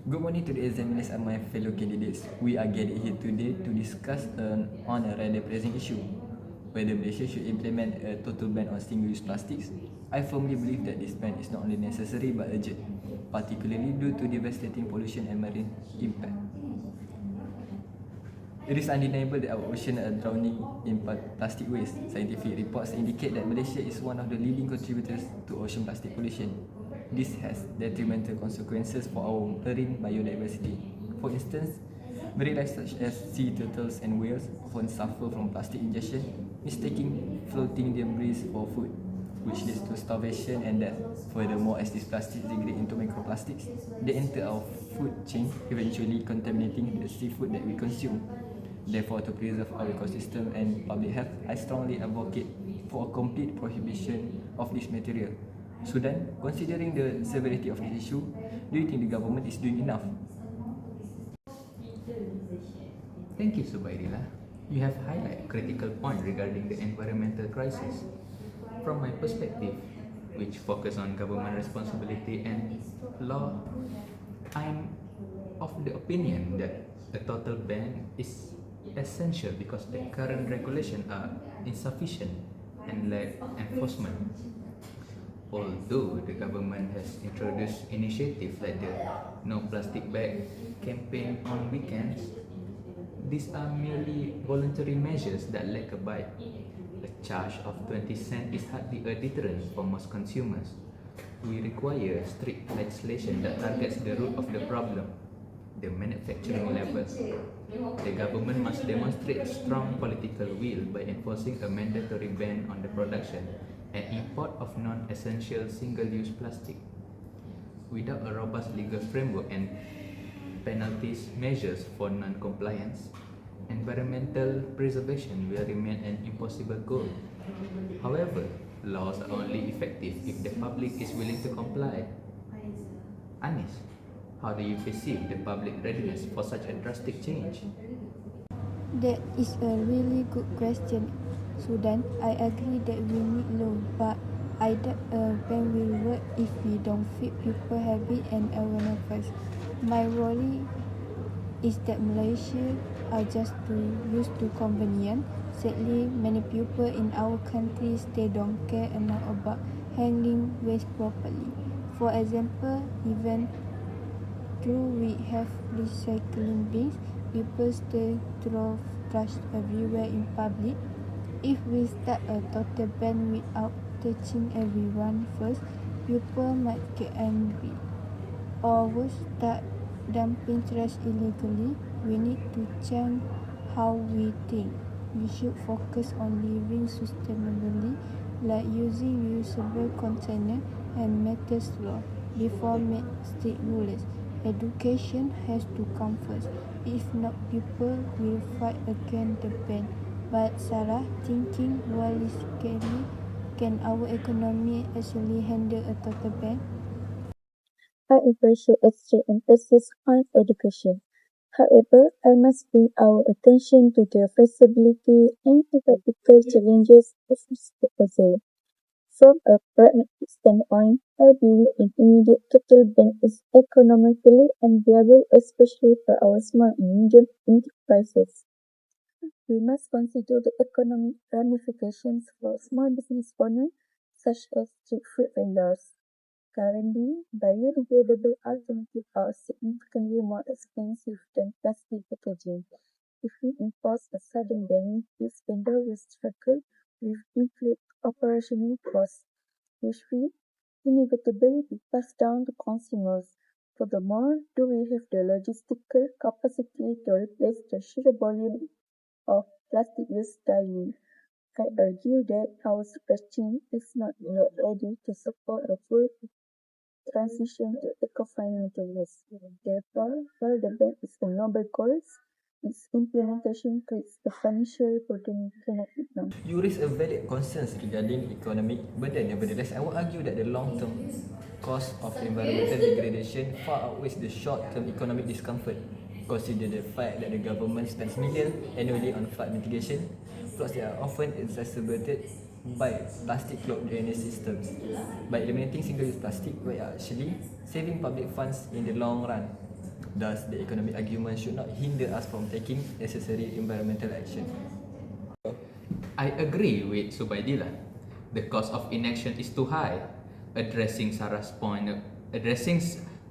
Good morning to the examiners and my fellow candidates. We are gathered here today to discuss on a rather pressing issue, whether Malaysia should implement a total ban on single-use plastics. I firmly believe that this ban is not only necessary but urgent, particularly due to devastating pollution and marine impact. It is undeniable that our oceans are drowning in plastic waste. Scientific reports indicate that Malaysia is one of the leading contributors to ocean plastic pollution. This has detrimental consequences for our marine biodiversity. For instance, marine life such as sea turtles and whales often suffer from plastic ingestion, mistaking floating debris for food, which leads to starvation and death. Furthermore, as these plastics degrade into microplastics, they enter our food chain, eventually contaminating the seafood that we consume. Therefore, to preserve our ecosystem and public health, I strongly advocate for a complete prohibition of this material. Sudan, considering the severity of this issue, do you think the government is doing enough? Thank you, Subaidillah. You have highlighted a critical point regarding the environmental crisis. From my perspective, which focus on government responsibility and law, I'm of the opinion that a total ban is essential because the current regulations are insufficient and lack enforcement. Although the government has introduced initiatives like the No Plastic Bag campaign on weekends, these are merely voluntary measures that lack a bite. A charge of 20 cents is hardly a deterrent for most consumers. We require strict legislation that targets the root of the problem, the manufacturing level. The government must demonstrate strong political will by enforcing a mandatory ban on the production and import of non-essential single-use plastic. Without a robust legal framework and penalties measures for non-compliance, environmental preservation will remain an impossible goal. However, laws are only effective if the public is willing to comply. Anis, how do you perceive the public readiness for such a drastic change? That is a really good question, Sudan. I agree that we need law, but I doubt a ban will work if we don't fit people habit and awareness first. My worry is that Malaysia are just too used to convenience. Sadly, many people in our country still don't care enough about handling waste properly. For example, even though we have recycling bins, people still throw trash everywhere in public. If we start a total ban without touching everyone first, people might get angry. Or worse, start dumping trash illegally. We need to change how we think. We should focus on living sustainably, like using reusable container and metal straw before make strict rules. Education has to come first. If not, people will fight against the ban. But Sarah, thinking realistically, can our economy actually handle a total ban? I appreciate a strict emphasis on education. However, I must bring our attention to the feasibility and practical challenges of this proposal. From a pragmatic standpoint, I believe an immediate total ban is economically unviable, especially for our small and medium enterprises. We must consider the economic ramifications for small business owners, such as street food vendors. Currently, biodegradable alternatives are significantly more expensive than plastic packaging. If we impose a sudden ban, these vendors will struggle with inflated operational costs, which will inevitably be passed down to consumers. Furthermore, do we have the logistical capacity to replace the sheer volume of plastic used daily? I argue that our supply chain is not yet ready to support a full transition to eco-friendly materials. Therefore, while the ban is a noble goal, its implementation creates a financial burden we cannot ignore. You raise a valid concerns regarding economic burden. Nevertheless, I will argue that the long-term cost of environmental degradation far outweighs the short-term economic discomfort. Consider the fact that the government spends millions annually on flood mitigation, floods that are often exacerbated by plastic clogged drainage systems. By eliminating single-use plastic, we are actually saving public funds in the long run. Thus, the economic argument should not hinder us from taking necessary environmental action. I agree with Subaidillah. The cost of inaction is too high. Addressing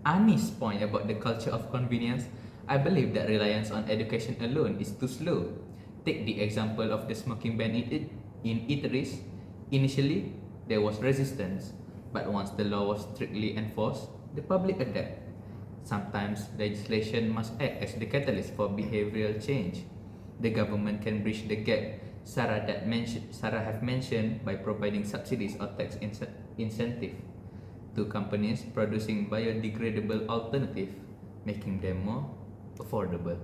Ani's point about the culture of convenience, I believe that reliance on education alone is too slow. Take the example of the smoking ban in eateries. Initially, there was resistance, but once the law was strictly enforced, the public adapted. Sometimes legislation must act as the catalyst for behavioral change. The government can bridge the gap Sarah have mentioned by providing subsidies or tax incentive to companies producing biodegradable alternative, making them more affordable.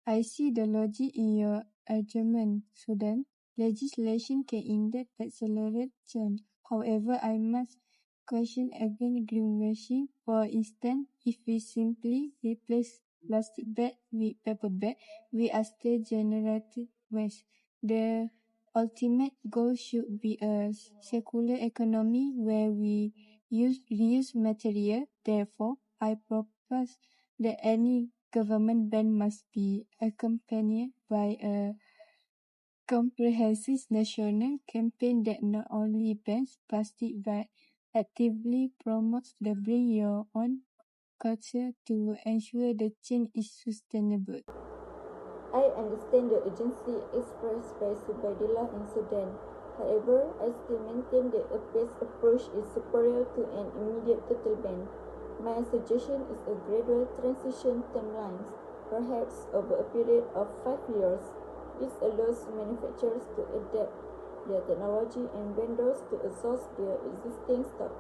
I see the logic in your argument, Sudan. Legislation can indeed accelerate change. However, I must question against greenwashing. For instance, if we simply replace plastic bag with paper bag, we are still generating waste. The ultimate goal should be a circular economy where we reuse material. Therefore, I propose that any government ban must be accompanied by a comprehensive national campaign that not only bans plastic but actively promotes the bring your own culture to ensure the change is sustainable. I understand the urgency expressed by Subaidillah in Sudan. However, I still maintain that a phased approach is superior to an immediate total ban. My suggestion is a gradual transition timelines, perhaps over a period of 5 years. This allows manufacturers to adapt their technology and vendors to exhaust their existing stock.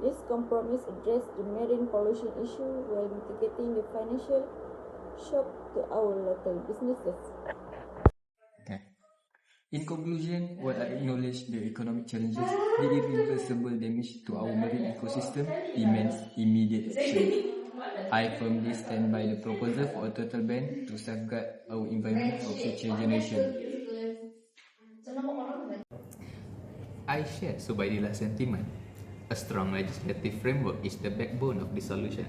This compromise addresses the marine pollution issue while mitigating the financial shock to our local businesses. In conclusion, while I acknowledge the economic challenges, the irreversible damage to our marine ecosystem demands immediate action. I firmly stand by the proposal for a total ban to safeguard our environment for future generations. I share Subaidillah's sentiment. A strong legislative framework is the backbone of the solution.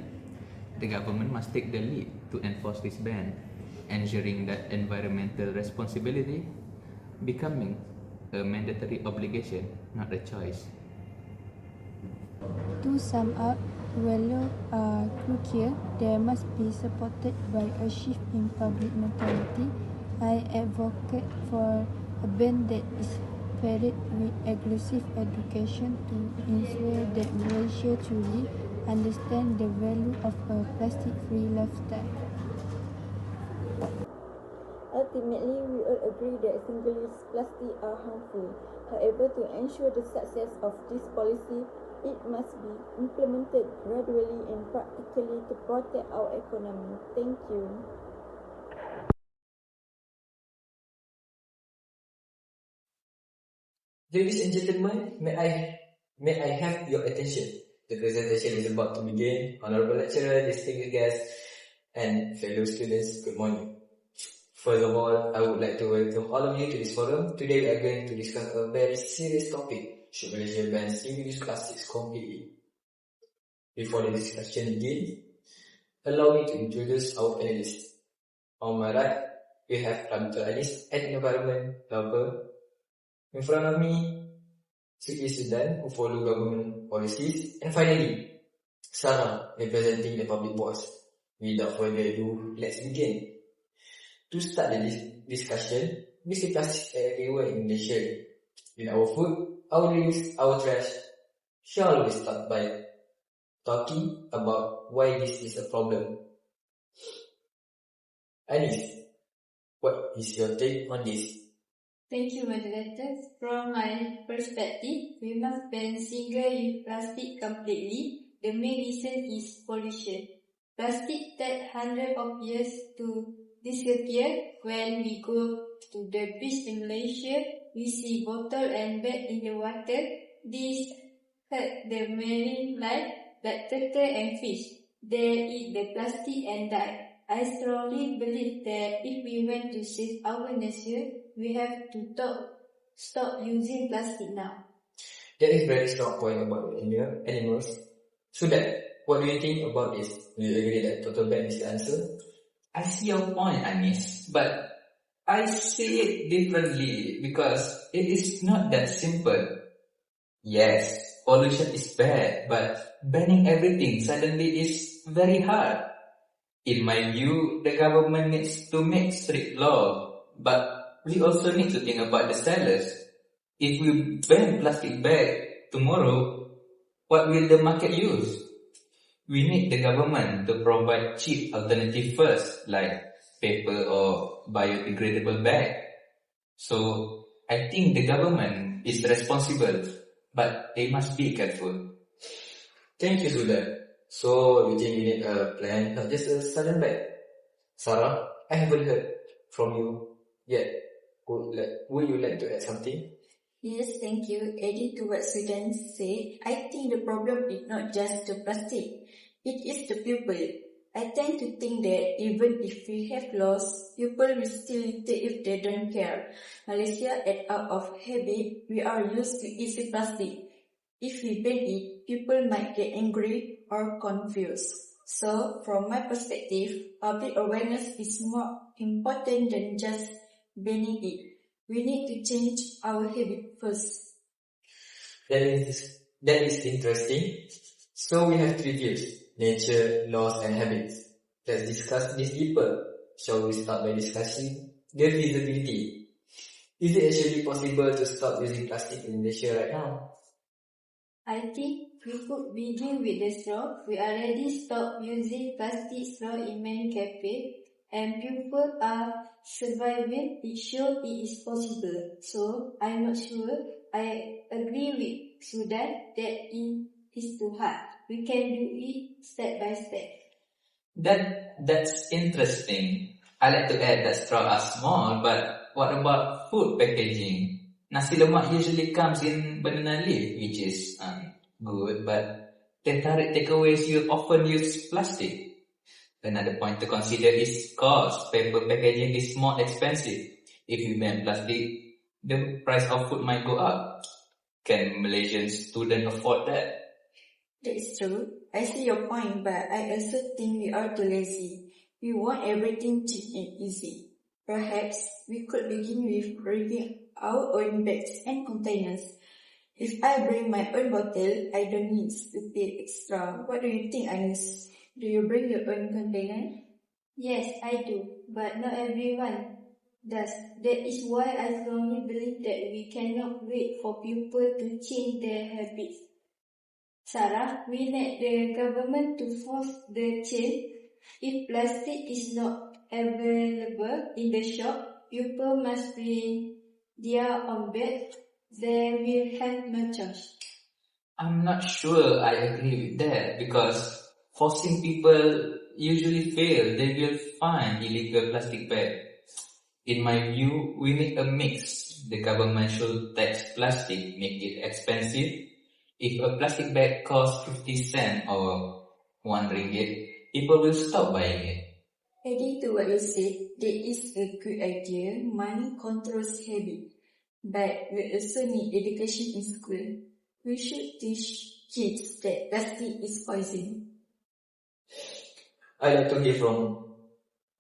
The government must take the lead to enforce this ban, ensuring that environmental responsibility becoming a mandatory obligation, not a choice. To sum up, value are crucial. They must be supported by a shift in public mentality. I advocate for a ban that is paired with aggressive education to ensure that Malaysia truly understand the value of a plastic-free lifestyle. Ultimately, we all agree that single-use plastic are harmful. However, to ensure the success of this policy, it must be implemented gradually and practically to protect our economy. Thank you. Ladies and gentlemen, may I have your attention? The presentation is about to begin. Honorable lecturer, distinguished guests, and fellow students, good morning. First of all, I would like to welcome all of you to this forum. Today we are going to discuss a very serious topic. Should Malaysia ban single-use plastics completely? Before the discussion begins, allow me to introduce our panelists. On my right, we have Dr. Anis, an environment lover. In front of me, Siti Sudan, who follow government policies. And finally, Sarah, representing the public voice. Without further ado, let's begin. To start the discussion, we see plastic everywhere in Malaysia. In our food, our drinks, our trash. Shall we start by talking about why this is a problem? Anis, what is your take on this? Thank you, moderator. From my perspective, we must ban single-use plastic completely. The main reason is pollution. Plastic takes hundreds of years to disappear. When we go to the beach in Malaysia, we see bottle and bag in the water. This hurt the marine life like turtle and fish. They eat the plastic and die. I strongly believe that if we want to save our nature, we have to stop using plastic now. That is very strong point about the animals. So that, what do you think about this? Do you agree that total ban is the answer? I see your point, Anis, but I see it differently because it is not that simple. Yes, pollution is bad, but banning everything suddenly is very hard. In my view, the government needs to make strict law, but we also need to think about the sellers. If we ban plastic bag tomorrow, what will the market use? We need the government to provide cheap alternative first, like paper or biodegradable bag. So I think the government is responsible, but they must be careful. Thank you, Sudan. So you think we need a plan, not just a sudden ban? Sarah, I haven't heard from you yet. Would you like to add something? Yes, thank you. Adding to what Sudan said, I think the problem is not just the plastic. It is the people. I tend to think that even if we have laws, people will still litter if they don't care. Malaysia, out of habit, we are used to easy plastic. If we ban it, people might get angry or confused. So, from my perspective, public awareness is more important than just banning it. We need to change our habit first. That is interesting. So we have three views: nature, laws, and habits. Let's discuss this deeper. Shall we start by discussing the feasibility? Is it actually possible to stop using plastic in Malaysia right now? I think we could begin with the straw. We already stopped using plastic straw in many cafes, and people are surviving. It shows it is possible. So I'm not sure. I agree with Sudan that it is too hard. We can do it step by step. That's interesting. I like to add that straws are small, but what about food packaging? Nasi lemak usually comes in banana leaf, which is good, but teh tarik takeaways you often use plastic. Another point to consider is cost. Paper packaging is more expensive. If you ban plastic, the price of food might go up. Can Malaysian students afford that? That is true. I see your point, but I also think we are too lazy. We want everything cheap and easy. Perhaps we could begin with bringing our own bags and containers. If I bring my own bottle, I don't need to pay extra. What do you think, Anis? Do you bring your own container? Yes, I do, but not everyone does. That is why I strongly believe that we cannot wait for people to change their habits. Sarah, we need the government to force the change. If plastic is not available in the shop, people must bring their own bag. They will have no choice. I'm not sure I agree with that because forcing people usually fail. They will find illegal plastic bag. In my view, we need a mix. The government should tax plastic, make it expensive. If a plastic bag costs 50 cents or 1 ringgit, people will stop buying it. Adding to what you said, that is a good idea. Money controls habit. But we also need education in school. We should teach kids that plastic is poison. I'd like to hear from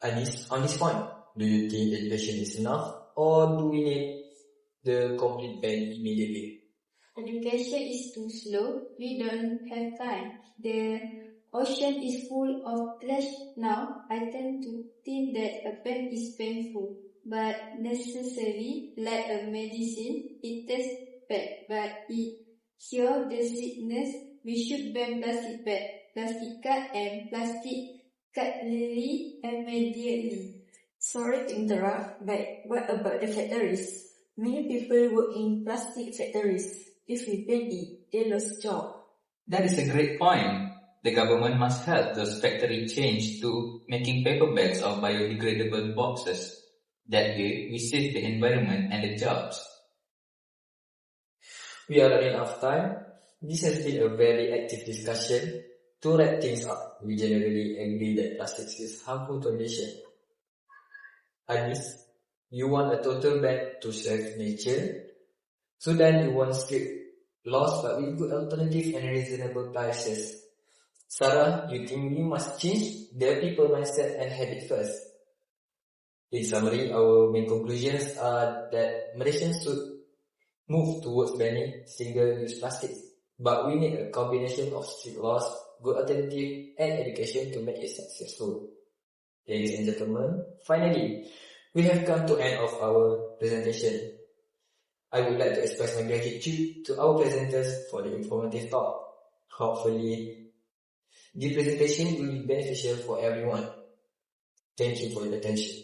Anis on this point. Do you think education is enough, or do we need the complete ban immediately? Education is too slow. We don't have time. The ocean is full of trash now. I tend to think that a ban is painful, but necessary, like a medicine. It tastes bad, but it cures the sickness. We should ban plastic bag, plastic cup, and plastic cutlery immediately. Sorry to interrupt, but what about the factories? Many people work in plastic factories. If we ban it, they lose jobs. That is a great point. The government must help those factories change to making paper bags or biodegradable boxes. That way, we save the environment and the jobs. We are running out of time. This has been a very active discussion. To wrap things up, we generally agree that plastics is harmful to Malaysia. Anis, you want a total ban to save nature. Sudan, you want strict laws but with good alternative and reasonable prices. Sarah, you think we must change the people mindset and habit first? In summary, our main conclusions are that Malaysians should move towards banning single-use plastics, but we need a combination of strict laws, good alternative, and education to make it successful. Ladies and gentlemen, finally, we have come to the end of our presentation. I would like to express my gratitude to our presenters for the informative talk. Hopefully, the presentation will be beneficial for everyone. Thank you for your attention.